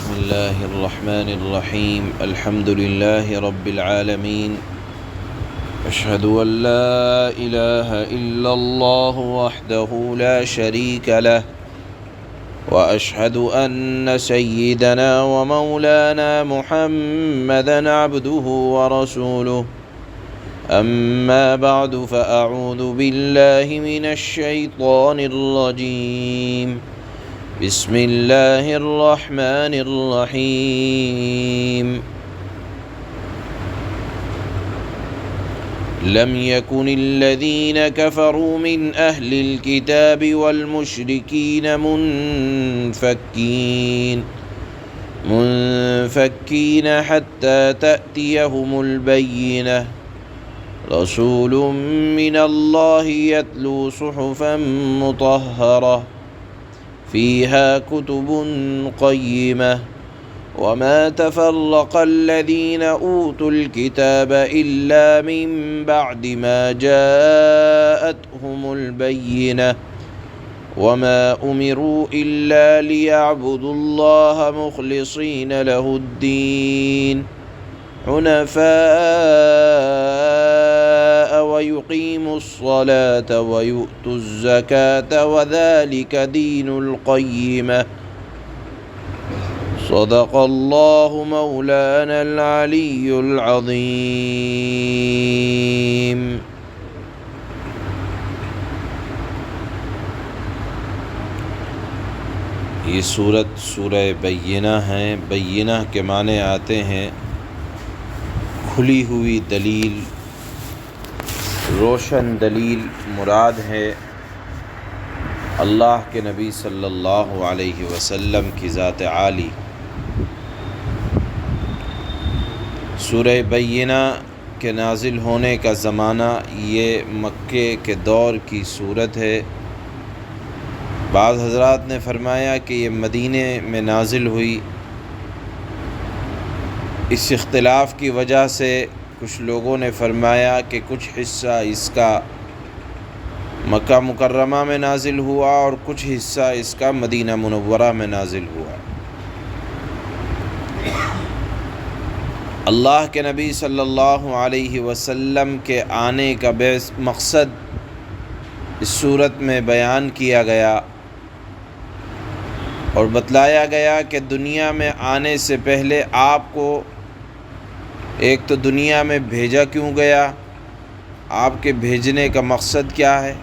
بسم اللہ الرحمن الرحیم الحمد للہ رب العالمین اشہد ان لا الہ الا اللہ وحدہ لا شریک لہ واشہد ان سیدنا ومولانا محمدا عبدہ ورسولہ اما بعد فاعوذ باللہ من الشیطان الرجیم بسم اللہ الرحمن الرحیم لم يكن الذين كفروا من أهل الكتاب والمشركين منفكين حتى تأتيهم البينة رسول من الله يتلو صحفا مطهرة فيها كتب قيمة وما تفرق الذين أوتوا الكتاب إلا من بعد ما جاءتهم البينة وما أمروا إلا ليعبدوا الله مخلصين له الدين حنفاء ويقيموا الصلاة ويؤتوا الزكاة وذلك دين القيمة صدق اللہ مولانا العلی العظیم۔ یہ سورہ بینہ ہے۔ بینہ کے معنی آتے ہیں کھلی ہوئی دلیل، روشن دلیل مراد ہے اللہ کے نبی صلی اللہ علیہ وسلم کی ذات عالی۔ سورہ بینہ کے نازل ہونے کا زمانہ یہ مکے کے دور کی صورت ہے۔ بعض حضرات نے فرمایا کہ یہ مدینے میں نازل ہوئی۔ اس اختلاف کی وجہ سے کچھ لوگوں نے فرمایا کہ کچھ حصہ اس کا مکہ مکرمہ میں نازل ہوا اور کچھ حصہ اس کا مدینہ منورہ میں نازل ہوا۔ اللہ کے نبی صلی اللہ علیہ وسلم کے آنے کا مقصد اس صورت میں بیان کیا گیا اور بتلایا گیا کہ دنیا میں آنے سے پہلے آپ کو ایک تو دنیا میں بھیجا کیوں گیا، آپ کے بھیجنے کا مقصد کیا ہے۔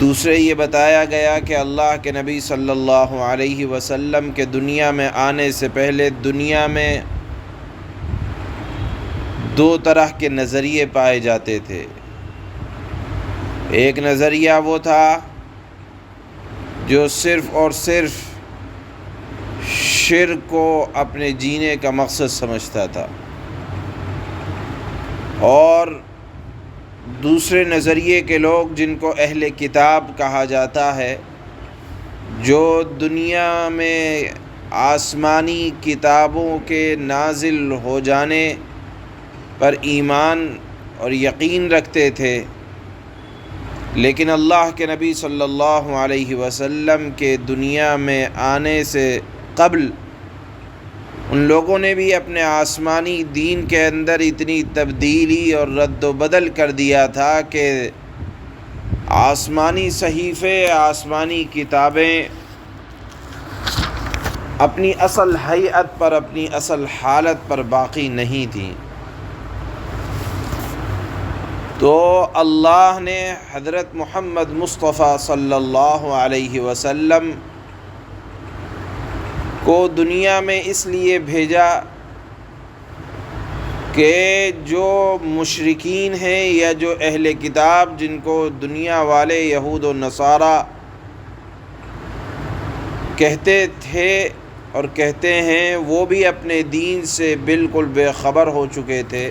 دوسرے یہ بتایا گیا کہ اللہ کے نبی صلی اللہ علیہ وسلم کے دنیا میں آنے سے پہلے دنیا میں دو طرح کے نظریے پائے جاتے تھے۔ ایک نظریہ وہ تھا جو صرف اور صرف شرک کو اپنے جینے کا مقصد سمجھتا تھا، اور دوسرے نظریے کے لوگ جن کو اہل کتاب کہا جاتا ہے، جو دنیا میں آسمانی کتابوں کے نازل ہو جانے پر ایمان اور یقین رکھتے تھے، لیکن اللہ کے نبی صلی اللہ علیہ وسلم کے دنیا میں آنے سے قبل ان لوگوں نے بھی اپنے آسمانی دین کے اندر اتنی تبدیلی اور رد و بدل کر دیا تھا کہ آسمانی صحیفے، آسمانی کتابیں اپنی اصل ہیئت پر، اپنی اصل حالت پر باقی نہیں تھیں۔ تو اللہ نے حضرت محمد مصطفیٰ صلی اللہ علیہ وسلم کو دنیا میں اس لیے بھیجا کہ جو مشرکین ہیں یا جو اہل کتاب جن کو دنیا والے یہود و نصارہ کہتے تھے اور کہتے ہیں، وہ بھی اپنے دین سے بالکل بے خبر ہو چکے تھے،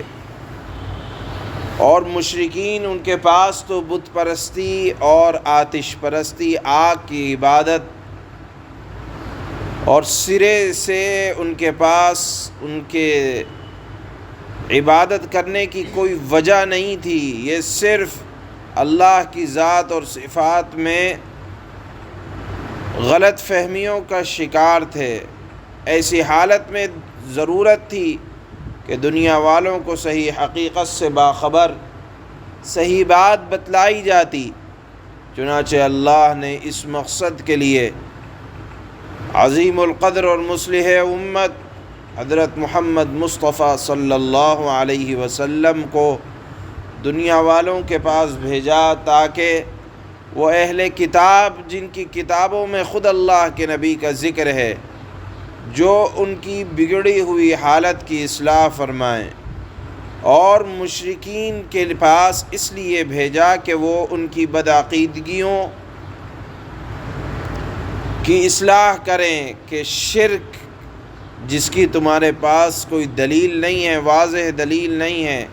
اور مشرکین ان کے پاس تو بت پرستی اور آتش پرستی، آگ کی عبادت، اور سرے سے ان کے پاس ان کے عبادت کرنے کی کوئی وجہ نہیں تھی۔ یہ صرف اللہ کی ذات اور صفات میں غلط فہمیوں کا شکار تھے۔ ایسی حالت میں ضرورت تھی کہ دنیا والوں کو صحیح حقیقت سے باخبر، صحیح بات بتلائی جاتی۔ چنانچہ اللہ نے اس مقصد کے لیے عظیم القدر اور مصلح امت حضرت محمد مصطفیٰ صلی اللہ علیہ وسلم کو دنیا والوں کے پاس بھیجا، تاکہ وہ اہل کتاب جن کی کتابوں میں خود اللہ کے نبی کا ذکر ہے، جو ان کی بگڑی ہوئی حالت کی اصلاح فرمائیں، اور مشرکین کے پاس اس لیے بھیجا کہ وہ ان کی بدعقیدگیوں کی اصلاح کریں کہ شرک جس کی تمہارے پاس کوئی دلیل نہیں ہے، واضح دلیل نہیں ہے،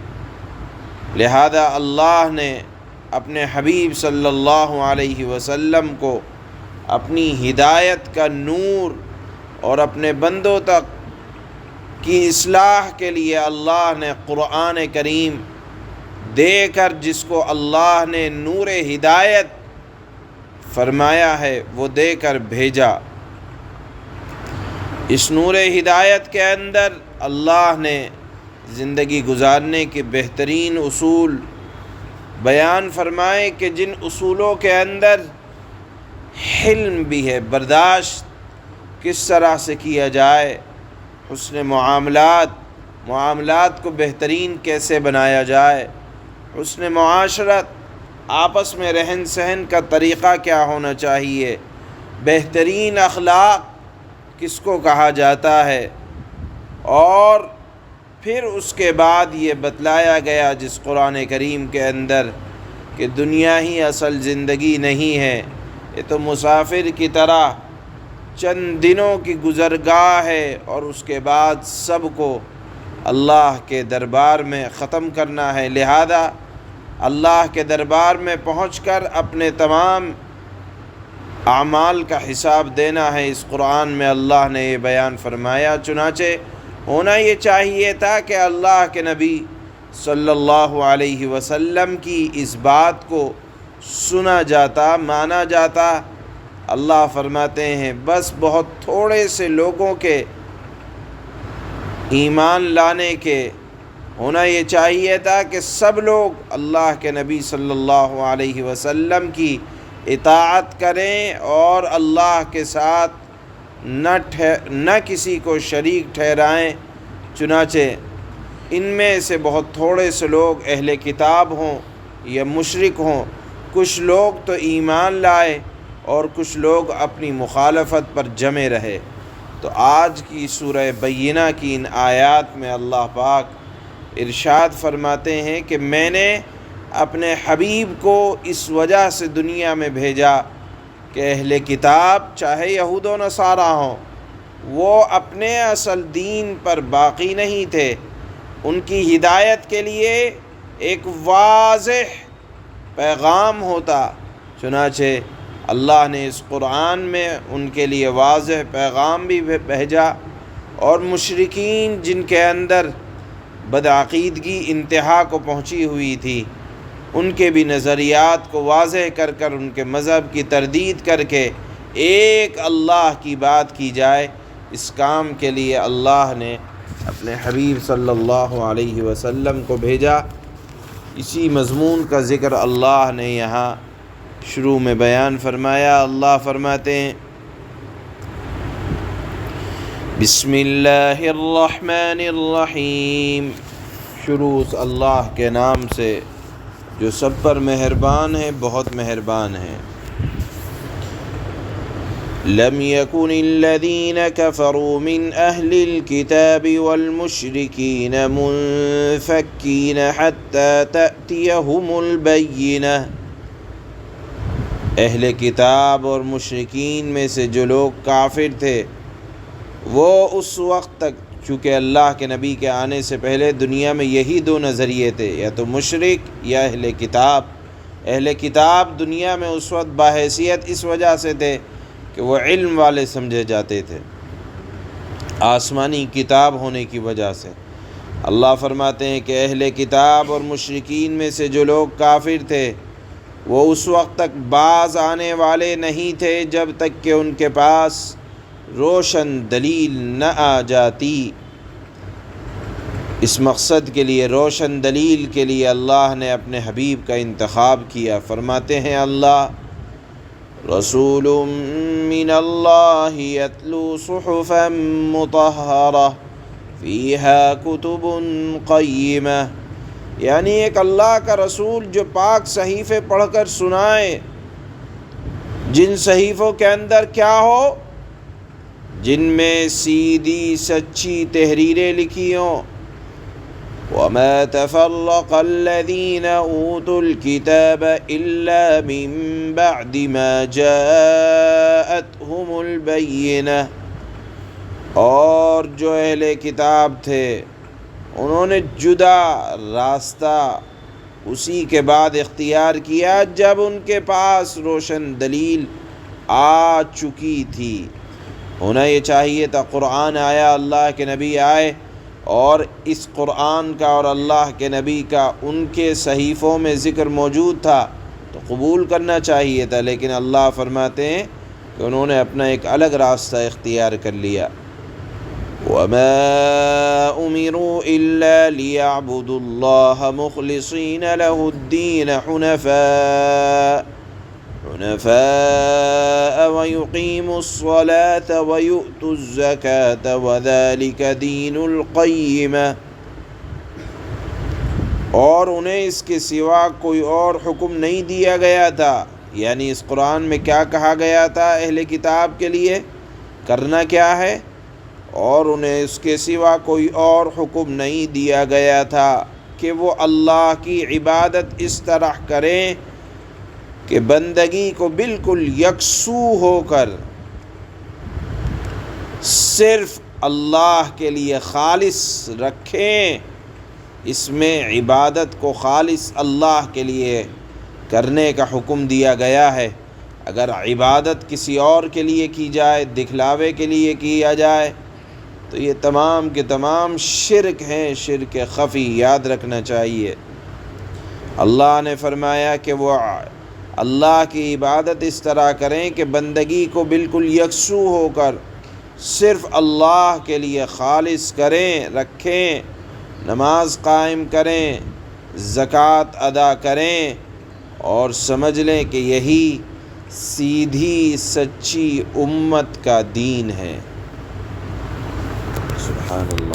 لہذا اللہ نے اپنے حبیب صلی اللہ علیہ وسلم کو اپنی ہدایت کا نور اور اپنے بندوں تک کی اصلاح کے لیے اللہ نے قرآن کریم دے کر، جس کو اللہ نے نور ہدایت فرمایا ہے، وہ دے کر بھیجا۔ اس نور ہدایت کے اندر اللہ نے زندگی گزارنے کے بہترین اصول بیان فرمائے کہ جن اصولوں کے اندر حلم بھی ہے، برداشت کس طرح سے کیا جائے، حسن معاملات کو بہترین کیسے بنایا جائے، حسن معاشرت، آپس میں رہن سہن کا طریقہ کیا ہونا چاہیے، بہترین اخلاق کس کو کہا جاتا ہے، اور پھر اس کے بعد یہ بتلایا گیا جس قرآن کریم کے اندر کہ دنیا ہی اصل زندگی نہیں ہے، یہ تو مسافر کی طرح چند دنوں کی گزرگاہ ہے، اور اس کے بعد سب کو اللہ کے دربار میں ختم کرنا ہے۔ لہذا اللہ کے دربار میں پہنچ کر اپنے تمام اعمال کا حساب دینا ہے۔ اس قرآن میں اللہ نے یہ بیان فرمایا۔ چنانچہ ہونا یہ چاہیے تھا کہ اللہ کے نبی صلی اللہ علیہ وسلم کی اس بات کو سنا جاتا، مانا جاتا۔ اللہ فرماتے ہیں بس بہت تھوڑے سے لوگوں کے ایمان لانے کے ہونا یہ چاہیے تھا کہ سب لوگ اللہ کے نبی صلی اللہ علیہ وسلم کی اطاعت کریں اور اللہ کے ساتھ نہ کسی کو شریک ٹھہرائیں۔ چنانچہ ان میں سے بہت تھوڑے سے لوگ اہل کتاب ہوں یا مشرک ہوں، کچھ لوگ تو ایمان لائے اور کچھ لوگ اپنی مخالفت پر جمے رہے۔ تو آج کی سورہ بینہ کی ان آیات میں اللہ پاک ارشاد فرماتے ہیں کہ میں نے اپنے حبیب کو اس وجہ سے دنیا میں بھیجا کہ اہل کتاب چاہے یہود و نصارہ ہوں، وہ اپنے اصل دین پر باقی نہیں تھے، ان کی ہدایت کے لیے ایک واضح پیغام ہوتا۔ چنانچہ اللہ نے اس قرآن میں ان کے لیے واضح پیغام بھی بھیجا، اور مشرکین جن کے اندر بدعقیدگی انتہا کو پہنچی ہوئی تھی، ان کے بھی نظریات کو واضح کر کر ان کے مذہب کی تردید کر کے ایک اللہ کی بات کی جائے۔ اس کام کے لیے اللہ نے اپنے حبیب صلی اللہ علیہ وسلم کو بھیجا۔ اسی مضمون کا ذکر اللہ نے یہاں شروع میں بیان فرمایا۔ اللہ فرماتے ہیں بسم اللہ الرحمن الرحیم، شروع اس اللہ کے نام سے جو سب پر مہربان ہے، بہت مہربان ہے۔ لم يكن الذين كفروا من أهل الكتاب والمشركين منفكين حتى تأتيهم البينة، اہل کتاب اور مشرکین میں سے جو لوگ کافر تھے وہ اس وقت تک، چونکہ اللہ کے نبی کے آنے سے پہلے دنیا میں یہی دو نظریے تھے، یا تو مشرک یا اہل کتاب۔ اہل کتاب دنیا میں اس وقت باحیثیت اس وجہ سے تھے کہ وہ علم والے سمجھے جاتے تھے، آسمانی کتاب ہونے کی وجہ سے۔ اللہ فرماتے ہیں کہ اہل کتاب اور مشرکین میں سے جو لوگ کافر تھے وہ اس وقت تک باز آنے والے نہیں تھے جب تک کہ ان کے پاس روشن دلیل نہ آ جاتی۔ اس مقصد کے لیے، روشن دلیل کے لیے اللہ نے اپنے حبیب کا انتخاب کیا۔ فرماتے ہیں اللہ: رسول من اللہ یتلو صحفا مطہرہ فیہا کتب قیمہ، یعنی ایک اللہ کا رسول جو پاک صحیفے پڑھ کر سنائے، جن صحیفوں کے اندر کیا ہو؟ جن میں سیدھی سچی تحریریں لکھی ہوں۔ وَمَا تَفَرَّقَ الَّذِينَ أُوتُوا الْكِتَابَ إِلَّا مِن بَعْدِ مَا جَاءَتْهُمُ الْبَيِّنَةُ، اور جو اہل کتاب تھے انہوں نے جدا راستہ اسی کے بعد اختیار کیا جب ان کے پاس روشن دلیل آ چکی تھی۔ ہونا یہ چاہیے تھا قرآن آیا، اللہ کے نبی آئے، اور اس قرآن کا اور اللہ کے نبی کا ان کے صحیفوں میں ذکر موجود تھا تو قبول کرنا چاہیے تھا، لیکن اللہ فرماتے ہیں کہ انہوں نے اپنا ایک الگ راستہ اختیار کر لیا۔ وَمَا أُمِرُوا إِلَّا لِيَعْبُدُوا اللَّهَ مُخْلِصِينَ لَهُ الدِّينَ حُنَفَاءَ وَيُقِيمُوا الصَّلَاةَ وَيُؤْتُوا الزَّكَاةَ وَذَلِكَ دِينُ الْقَيِّمَةِ، اور انہیں اس کے سوا کوئی اور حکم نہیں دیا گیا تھا۔ یعنی اس قرآن میں کیا کہا گیا تھا اہل کتاب کے لیے کرنا کیا ہے، اور انہیں اس کے سوا کوئی اور حکم نہیں دیا گیا تھا کہ وہ اللہ کی عبادت اس طرح کریں کہ بندگی کو بالکل یکسو ہو کر صرف اللہ کے لیے خالص رکھیں۔ اس میں عبادت کو خالص اللہ کے لیے کرنے کا حکم دیا گیا ہے۔ اگر عبادت کسی اور کے لیے کی جائے، دکھلاوے کے لیے کیا جائے، تو یہ تمام کے تمام شرک ہیں، شرک خفی، یاد رکھنا چاہیے۔ اللہ نے فرمایا کہ وہ اللہ کی عبادت اس طرح کریں کہ بندگی کو بالکل یکسو ہو کر صرف اللہ کے لیے خالص کریں، رکھیں، نماز قائم کریں، زکوٰۃ ادا کریں، اور سمجھ لیں کہ یہی سیدھی سچی امت کا دین ہے۔ سبحان اللہ۔